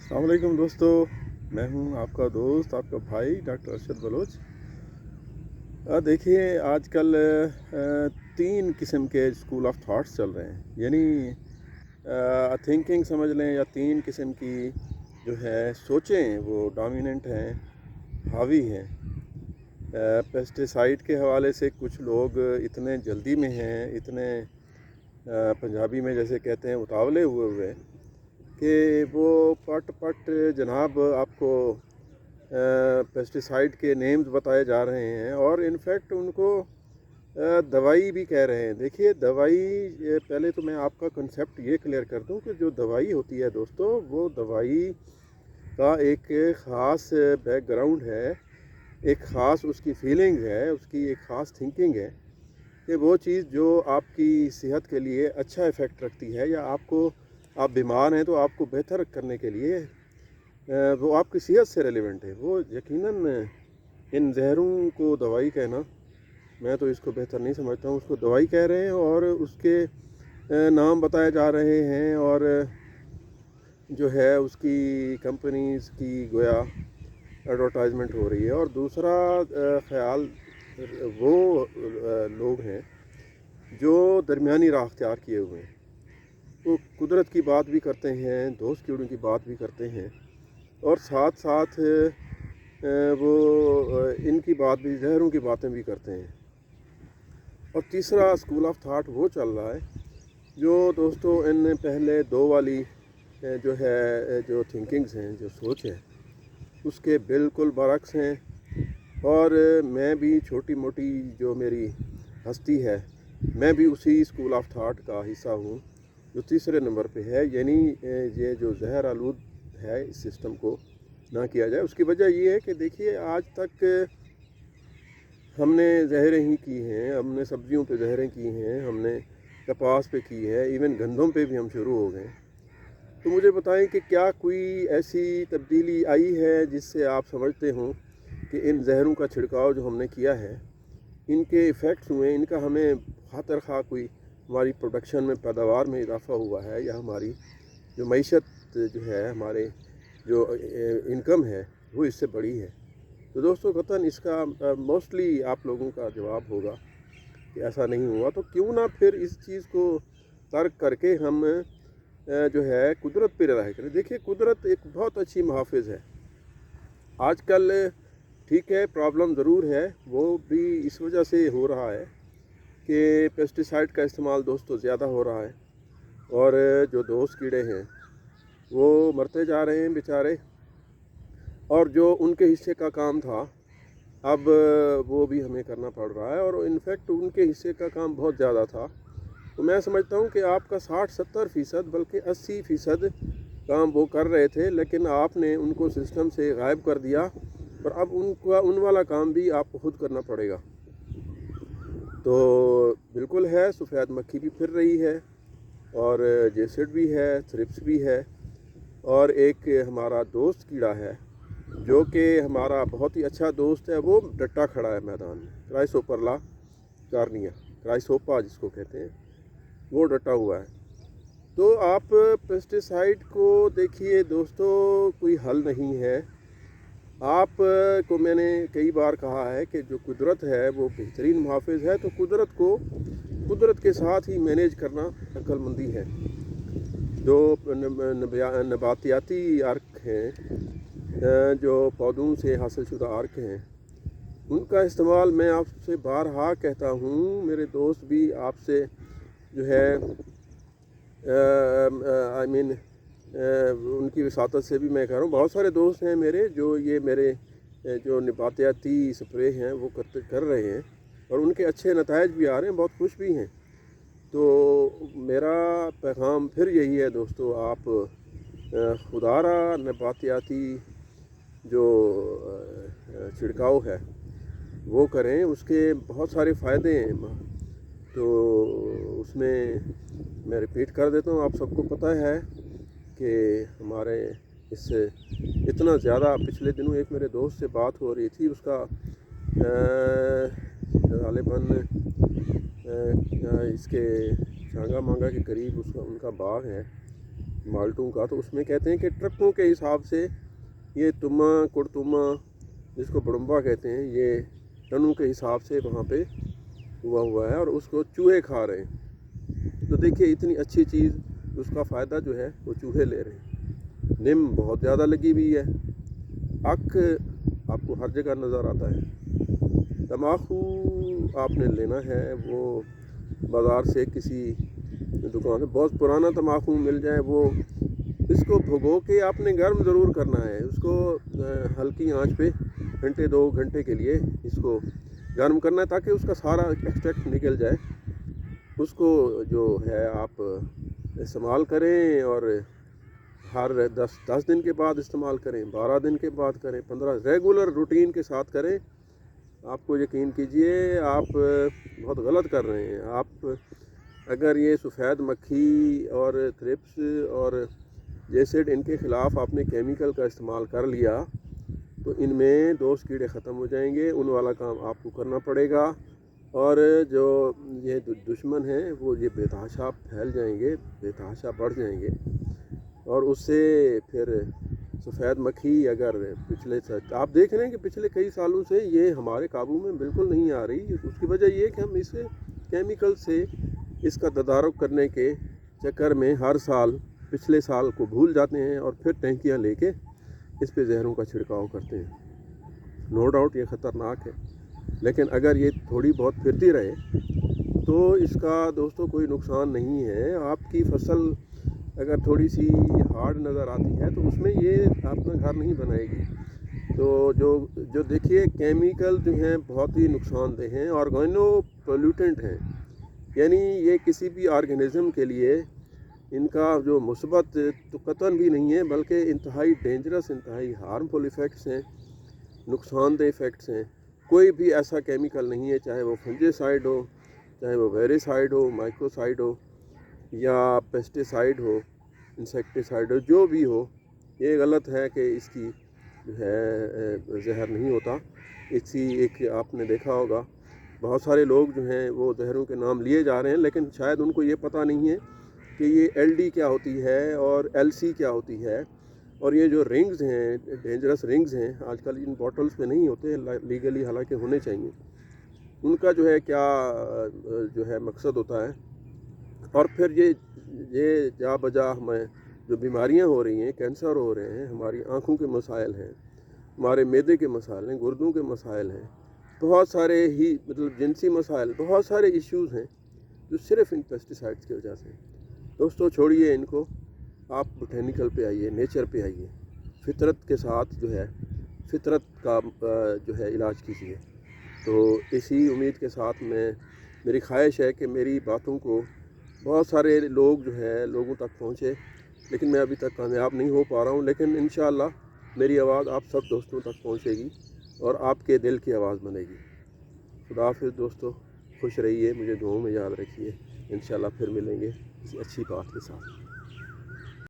अस्सलाम वालेकुम दोस्तों। मैं हूं आपका दोस्त, आपका भाई डॉक्टर अरशद बलोच। देखिए आजकल तीन किस्म के स्कूल ऑफ थॉट्स चल रहे हैं, यानी थिंकिंग समझ लें, या तीन किस्म की जो है सोचें वो डोमिनेंट हैं, हावी हैं। पेस्टिसाइड के हवाले से कुछ लोग इतने जल्दी में हैं, इतने पंजाबी में जैसे कहते हैं उतावले हुए हुए कि वो पट पट जनाब आपको पेस्टिसाइड के नेम्स बताए जा रहे हैं, और इनफैक्ट उनको दवाई भी कह रहे हैं। देखिए दवाई, पहले तो मैं आपका कंसेप्ट ये क्लियर कर दूं कि जो दवाई होती है दोस्तों, वो दवाई का एक ख़ास बैकग्राउंड है, एक ख़ास उसकी फीलिंग है, उसकी एक ख़ास थिंकिंग है कि वो चीज़ जो आपकी सेहत के लिए अच्छा इफ़ेक्ट रखती है, या आपको, आप बीमार हैं तो आपको बेहतर करने के लिए वो आपकी सेहत से रेलिवेंट है। वो यकीनन इन जहरों को दवाई कहना, मैं तो इसको बेहतर नहीं समझता हूँ। उसको दवाई कह रहे हैं और उसके नाम बताए जा रहे हैं, और जो है उसकी कंपनीज़ की गोया एडवर्टाइजमेंट हो रही है। और दूसरा ख्याल वो लोग हैं जो दरमियानी राह अख्तियार किए हुए हैं, वो कुदरत की बात भी करते हैं, दोस्त कीड़ों की बात भी करते हैं, और साथ साथ वो इनकी बात भी, जहरों की बातें भी करते हैं। और तीसरा स्कूल ऑफ थाट वो चल रहा है जो दोस्तों इन पहले दो वाली जो है, जो थिंकिंग्स हैं, जो सोच है, उसके बिल्कुल बरक्स हैं। और मैं भी छोटी मोटी जो मेरी हस्ती है, मैं भी उसी स्कूल ऑफ थाट का हिस्सा हूँ जो तीसरे नंबर पे है, यानी ये जो जहर आलूद है इस सिस्टम को ना किया जाए। उसकी वजह ये है कि देखिए आज तक हमने जहरें ही की हैं, हमने सब्जियों पे जहरें की हैं, हमने कपास पे की है, इवन गंदम पे भी हम शुरू हो गए। तो मुझे बताएं कि क्या कोई ऐसी तब्दीली आई है जिससे आप समझते हों कि इन जहरों का छिड़काव जो हमने किया है, इनके इफ़ेक्ट्स हुए, इनका हमें खातर खा कोई हमारी प्रोडक्शन में, पैदावार में इजाफ़ा हुआ है, या हमारी जो मईशत जो है, हमारे जो इनकम है, वो इससे बड़ी है। तो दोस्तों कतन इसका मोस्टली आप लोगों का जवाब होगा कि ऐसा नहीं हुआ। तो क्यों ना फिर इस चीज़ को तर्क करके हम जो है कुदरत पे रहा करें। देखिए कुदरत एक बहुत अच्छी मुहाफ़िज़ है। आजकल ठीक है, प्रॉब्लम ज़रूर है, वो भी इस वजह से हो रहा है कि पेस्टिसाइड का इस्तेमाल दोस्तों ज़्यादा हो रहा है, और जो दोस्त कीड़े हैं वो मरते जा रहे हैं बेचारे, और जो उनके हिस्से का काम था अब वो भी हमें करना पड़ रहा है। और इनफैक्ट उनके हिस्से का काम बहुत ज़्यादा था। तो मैं समझता हूँ कि आपका 60-70% बल्कि 80% काम वो कर रहे थे, लेकिन आपने उनको सिस्टम से गायब कर दिया, और अब उन वाला काम भी आपको खुद करना पड़ेगा। तो बिल्कुल है, सफ़ेद मक्खी भी फिर रही है, और जेसिड भी है, थ्रिप्स भी है, और एक हमारा दोस्त कीड़ा है जो कि हमारा बहुत ही अच्छा दोस्त है, वो डटा खड़ा है मैदान में, क्राइसोपरला कार्निया, क्राइसोपा जिसको कहते हैं, वो डटा हुआ है। तो आप पेस्टिसाइड को देखिए दोस्तों, कोई हल नहीं है। आप को मैंने कई बार कहा है कि जो कुदरत है वो बेहतरीन मुहाफ़िज़ है, तो कुदरत को कुदरत के साथ ही मैनेज करना अक्लमंदी है। जो नबातियाती अर्क हैं, जो पौधों से हासिल शुदा अर्क हैं, उनका इस्तेमाल मैं आपसे बारहा कहता हूँ, मेरे दोस्त भी आपसे जो है आई मीन उनकी वसातत से भी मैं कह रहा हूँ, बहुत सारे दोस्त हैं मेरे जो ये मेरे जो नबातियाती स्प्रे हैं वो कर रहे हैं, और उनके अच्छे नताइज भी आ रहे हैं, बहुत खुश भी हैं। तो मेरा पैगाम फिर यही है दोस्तों, आप खुदारा नबातियाती जो छिड़काव है वो करें, उसके बहुत सारे फ़ायदे हैं। तो उसमें मैं रिपीट कर देता हूँ, आप सबको पता है कि हमारे इससे इतना ज़्यादा, पिछले दिनों एक मेरे दोस्त से बात हो रही थी, उसका गालिबन इसके शांगा मांगा के करीब उसका उनका बाग है, माल्टों का, तो उसमें कहते हैं कि ट्रकों के हिसाब से ये तुमा कुड़तुमा जिसको बड़ुम्बा कहते हैं, ये टनों के हिसाब से वहाँ पे हुआ है और उसको चूहे खा रहे हैं। तो देखिए इतनी अच्छी चीज़, उसका फ़ायदा जो है वो चूहे ले रहे हैं। नीम बहुत ज़्यादा लगी हुई है, अक आपको हर जगह नज़र आता है। तम्बाकू आपने लेना है वो बाज़ार से किसी दुकान से, बहुत पुराना तम्बाकू मिल जाए, वो इसको भगो के आपने गर्म ज़रूर करना है। उसको हल्की आंच पे घंटे 2 घंटे के लिए इसको गर्म करना है ताकि उसका सारा एक्सट्रैक्ट निकल जाए। उसको जो है आप इस्तेमाल करें और हर 10 दिन के बाद इस्तेमाल करें, 12 दिन के बाद करें, 15 रेगुलर रूटीन के साथ करें। आपको यकीन कीजिए आप बहुत गलत कर रहे हैं। आप अगर ये सफ़ेद मक्खी और थ्रिप्स और जेसिड इनके ख़िलाफ़ आपने केमिकल का इस्तेमाल कर लिया तो इनमें दोस्त कीड़े ख़त्म हो जाएंगे। उन वाला काम आपको करना पड़ेगा और जो ये दुश्मन हैं वो ये बेतहाशा फैल जाएंगे, बेतहाशा बढ़ जाएंगे और उससे फिर सफ़ेद मक्खी अगर आप देख रहे हैं कि पिछले कई सालों से ये हमारे काबू में बिल्कुल नहीं आ रही। उसकी वजह ये कि हम इसे केमिकल से इसका तदारुक करने के चक्कर में हर साल पिछले साल को भूल जाते हैं और फिर टैंकियाँ लेके इस पे जहरों का छिड़काव करते हैं। नो डाउट ये ख़तरनाक है, लेकिन अगर ये थोड़ी बहुत फिरती रहे तो इसका दोस्तों कोई नुकसान नहीं है। आपकी फसल अगर थोड़ी सी हार्ड नज़र आती है तो उसमें ये अपना घर नहीं बनाएगी। तो जो देखिए केमिकल जो हैं बहुत ही नुकसानदेह हैं, ऑर्गेनो पोल्यूटेंट हैं, यानी ये किसी भी ऑर्गेनिज़म के लिए इनका जो मुस्बत तो कतन भी नहीं है, बल्कि इंतहाई डेंजरस, इंतहाई हार्मफुल इफ़ेक्ट्स हैं, नुकसानदेह इफ़ेक्ट्स हैं। कोई भी ऐसा केमिकल नहीं है, चाहे वो फंजीसाइड हो, चाहे वो वेरिसाइड हो, माइक्रोसाइड हो या पेस्टिसाइड हो, इंसेक्टिसाइड हो, जो भी हो, ये गलत है कि इसकी जो है जहर नहीं होता। एक आपने देखा होगा बहुत सारे लोग जो हैं वो जहरों के नाम लिए जा रहे हैं, लेकिन शायद उनको ये पता नहीं है कि ये LD क्या होती है और LC क्या होती है। और ये जो रिंग्स हैं, डेंजरस रिंग्स हैं, आजकल इन बॉटल्स पे नहीं होते लीगली, हालांकि होने चाहिए, उनका जो है क्या जो है मकसद होता है। और फिर ये जा बजा हमें जो बीमारियां हो रही हैं, कैंसर हो रहे हैं, हमारी आँखों के मसाइल हैं, हमारे मैदे के मसाइल हैं, गुर्दों के मसाइल हैं, बहुत सारे ही मतलब जिनसी मसाइल, बहुत सारे इश्यूज़ हैं जो सिर्फ़ इन पेस्टिसाइड्स की वजह से। दोस्तों छोड़िए इनको, आप बोटेनिकल पे आइए, नेचर पे आइए, फितरत के साथ जो है फितरत का जो है इलाज कीजिए। तो इसी उम्मीद के साथ मेरी ख्वाहिश है कि मेरी बातों को बहुत सारे लोग जो है लोगों तक पहुँचे, लेकिन मैं अभी तक कामयाब नहीं हो पा रहा हूँ। लेकिन इंशाअल्लाह मेरी आवाज़ आप सब दोस्तों तक पहुँचेगी और आपके दिल की आवाज़ बनेगी। खुदा हाफ़िज़ दोस्तों, खुश रहिए, मुझे दुआओं में याद रखिए। इंशाअल्लाह फिर मिलेंगे किसी अच्छी बात के साथ।